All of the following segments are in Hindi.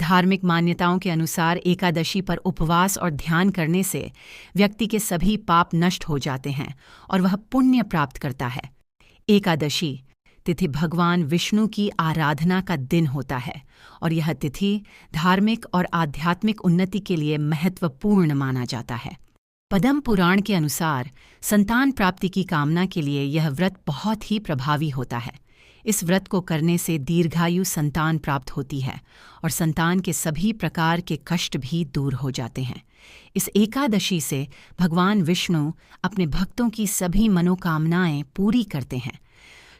धार्मिक मान्यताओं के अनुसार एकादशी पर उपवास और ध्यान करने से व्यक्ति के सभी पाप नष्ट हो जाते हैं और वह पुण्य प्राप्त करता है। एकादशी तिथि भगवान विष्णु की आराधना का दिन होता है और यह तिथि धार्मिक और आध्यात्मिक उन्नति के लिए महत्वपूर्ण माना जाता है। पद्म पुराण के अनुसार संतान प्राप्ति की कामना के लिए यह व्रत बहुत ही प्रभावी होता है। इस व्रत को करने से दीर्घायु संतान प्राप्त होती है और संतान के सभी प्रकार के कष्ट भी दूर हो जाते हैं। इस एकादशी से भगवान विष्णु अपने भक्तों की सभी मनोकामनाएं पूरी करते हैं।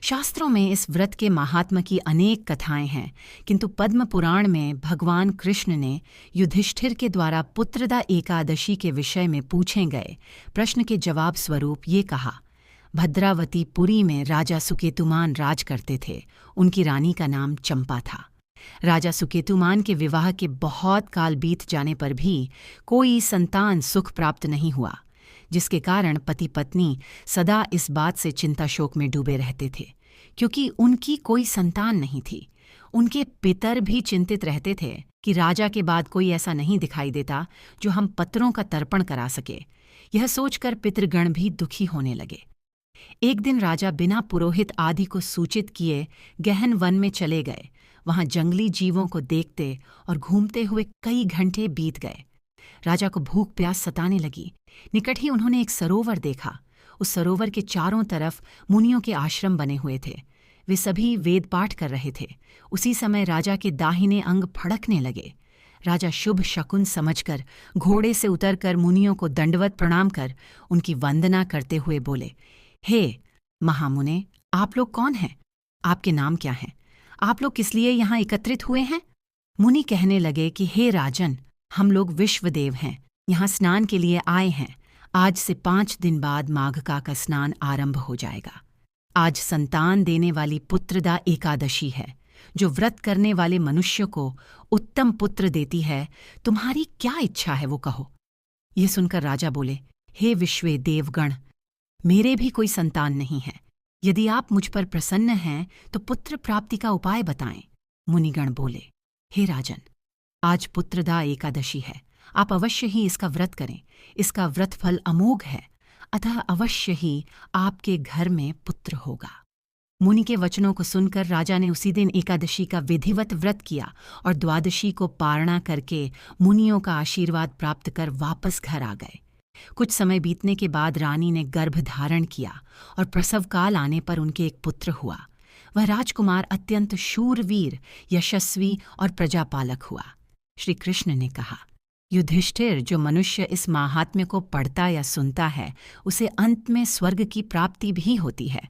शास्त्रों में इस व्रत के महात्म्य की अनेक कथाएं हैं, किंतु पद्म पुराण में भगवान कृष्ण ने युधिष्ठिर के द्वारा पुत्रदा एकादशी के विषय में पूछे गए प्रश्न के जवाब स्वरूप ये कहा। भद्रावती पुरी में राजा सुकेतुमान राज करते थे। उनकी रानी का नाम चंपा था। राजा सुकेतुमान के विवाह के बहुत काल बीत जाने पर भी कोई संतान सुख प्राप्त नहीं हुआ, जिसके कारण पति पत्नी सदा इस बात से चिंता शोक में डूबे रहते थे, क्योंकि उनकी कोई संतान नहीं थी। उनके पितर भी चिंतित रहते थे कि राजा के बाद कोई ऐसा नहीं दिखाई देता जो हम पत्रों का तर्पण करा सके। यह सोचकर पितृगण भी दुखी होने लगे। एक दिन राजा बिना पुरोहित आदि को सूचित किए गहन वन में चले गए। वहां जंगली जीवों को देखते और घूमते हुए कई घंटे बीत गए। राजा को भूख प्यास सताने लगी। निकट ही उन्होंने एक सरोवर देखा। उस सरोवर के चारों तरफ मुनियों के आश्रम बने हुए थे। वे सभी वेद पाठ कर रहे थे। उसी समय राजा के दाहिने अंग फड़कने लगे। राजा शुभ शकुन समझकर घोड़े से उतरकर मुनियों को दंडवत प्रणाम कर उनकी वंदना करते हुए बोले, हे महामुने, आप लोग कौन हैं? आपके नाम क्या हैं? आप लोग किस लिए यहाँ एकत्रित हुए हैं? मुनि कहने लगे कि हे राजन, हम लोग विश्वदेव हैं, यहाँ स्नान के लिए आए हैं। आज से 5 दिन बाद माघका का स्नान आरंभ हो जाएगा। आज संतान देने वाली पुत्रदा एकादशी है, जो व्रत करने वाले मनुष्य को उत्तम पुत्र देती है। तुम्हारी क्या इच्छा है वो कहो। ये सुनकर राजा बोले, हे विश्वे देवगण, मेरे भी कोई संतान नहीं है। यदि आप मुझ पर प्रसन्न हैं तो पुत्र प्राप्ति का उपाय बताएं। मुनिगण बोले, हे राजन, आज पुत्रदा एकादशी है। आप अवश्य ही इसका व्रत करें। इसका व्रत फल अमोघ है, अतः अवश्य ही आपके घर में पुत्र होगा। मुनि के वचनों को सुनकर राजा ने उसी दिन एकादशी का विधिवत व्रत किया और द्वादशी को पारणा करके मुनियों का आशीर्वाद प्राप्त कर वापस घर आ गए। कुछ समय बीतने के बाद रानी ने गर्भ धारण किया और प्रसव काल आने पर उनके एक पुत्र हुआ। वह राजकुमार अत्यंत शूरवीर, यशस्वी और प्रजापालक हुआ। श्री कृष्ण ने कहा, युधिष्ठिर, जो मनुष्य इस माहात्म्य को पढ़ता या सुनता है, उसे अंत में स्वर्ग की प्राप्ति भी होती है।